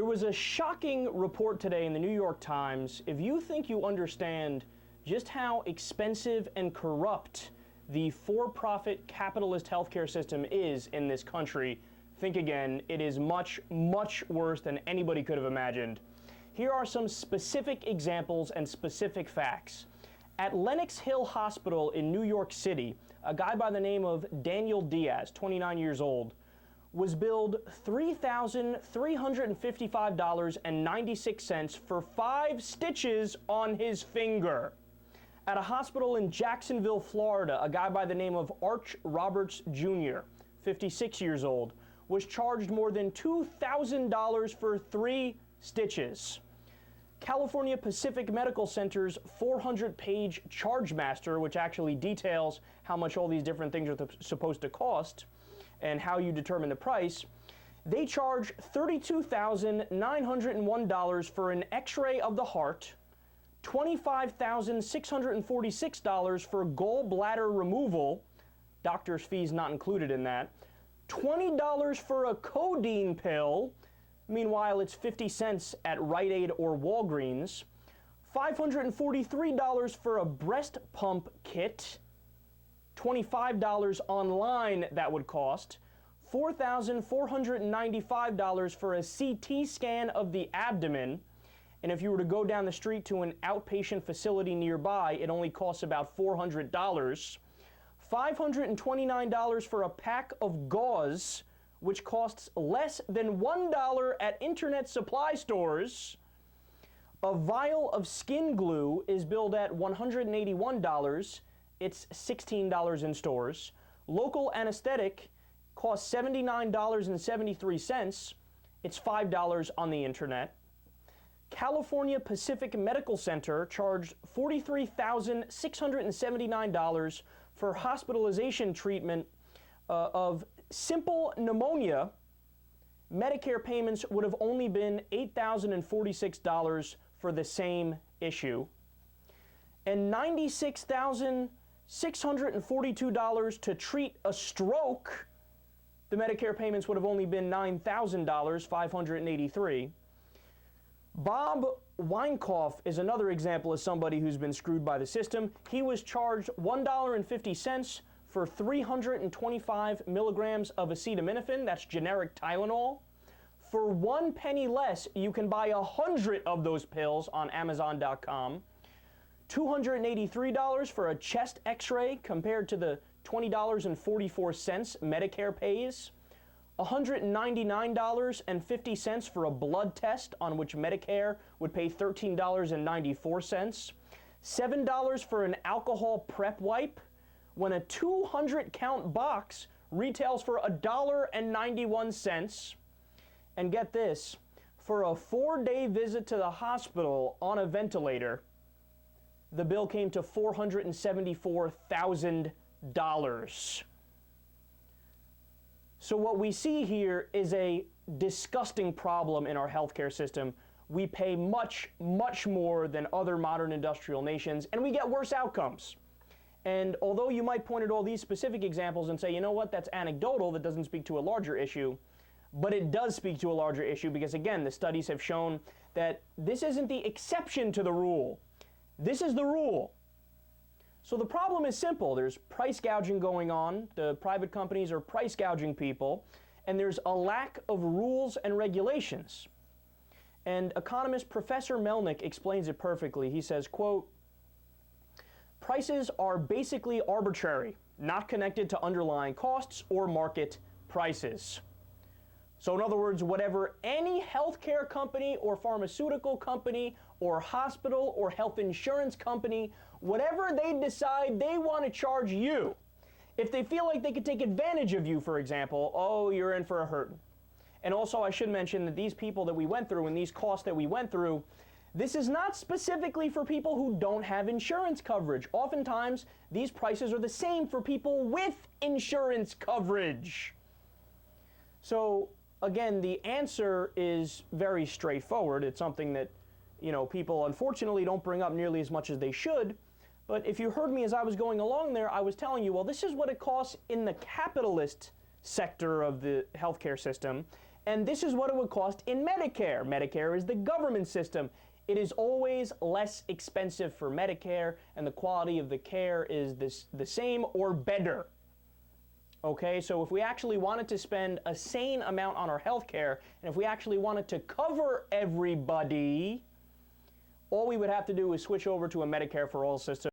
was a shocking report today in the New York Times. If you think you understand just how expensive and corrupt the for-profit capitalist healthcare system is in this country, think again. It is much, much worse than anybody could have imagined. Here are some specific examples and specific facts. At Lenox Hill Hospital in New York City, a guy by the name of Daniel Diaz, 29 years old, was billed $3,355.96 for 5 stitches on his finger. At a hospital in Jacksonville, Florida, a guy by the name of Arch Roberts Jr., 56 years old, was charged more than $2,000 for 3 stitches. California Pacific Medical Center's 400-page charge master, which actually details how much all these different things are supposed to cost and how you determine the price, they charge $32,901 for an x-ray of the heart, $25,646 for gallbladder removal, doctor's fees not included in that, $20 for a codeine pill, meanwhile it's 50 cents at Rite Aid or Walgreens, $543 for a breast pump kit, $25 online that would cost, $4,495 for a CT scan of the abdomen, and if you were to go down the street to an outpatient facility nearby, it only costs about $400, $529 for a pack of gauze, which costs less than $1 at internet supply stores. A vial of skin glue is billed at $181. It's $16 in stores. Local anesthetic costs $79.73. It's $5 on the internet. California Pacific Medical Center charged $43,679 for hospitalization treatment of simple pneumonia. Medicare payments would have only been $8,046 for the same issue. And $96,642 to treat a stroke. The Medicare payments would have only been $9,000, $583. Bob Weinkauf is another example of somebody who's been screwed by the system. He was charged $1.50 for 325 milligrams of acetaminophen, that's generic Tylenol. For 1 penny less, you can buy 100 of those pills on Amazon.com. $283 for a chest x-ray compared to the $20.44 Medicare pays. $199.50 for a blood test on which Medicare would pay $13.94. $7 for an alcohol prep wipe when a 200-count box retails for $1.91. And get this, for a 4-day visit to the hospital on a ventilator, the bill came to $474,000. So what we see here is a disgusting problem in our healthcare system. We pay much, much more than other modern industrial nations, and we get worse outcomes. And although you might point at all these specific examples and say, you know what, that's anecdotal, that doesn't speak to a larger issue, but it does speak to a larger issue because, again, the studies have shown that this isn't the exception to the rule. This is the rule. So the problem is simple. There's price gouging going on. The private companies are price gouging people, and there's a lack of rules and regulations. And economist Professor Melnick explains it perfectly. He says, quote, "Prices are basically arbitrary, not connected to underlying costs or market prices." So in other words, whatever any healthcare company or pharmaceutical company or hospital or health insurance company, whatever they decide they want to charge you, if they feel like they could take advantage of you, for example, oh, you're in for a hurting. And also I should mention that these people that we went through and these costs that we went through, this is not specifically for people who don't have insurance coverage. Oftentimes, these prices are the same for people with insurance coverage. So again, the answer is very straightforward. It's something that, you know, people unfortunately don't bring up nearly as much as they should. But if you heard me as I was going along there, I was telling you, well, this is what it costs in the capitalist sector of the healthcare system. And this is what it would cost in Medicare. Medicare is the government system. It is always less expensive for Medicare, and the quality of the care is the same or better. Okay, so if we actually wanted to spend a sane amount on our health care, and if we actually wanted to cover everybody, all we would have to do is switch over to a Medicare for all system.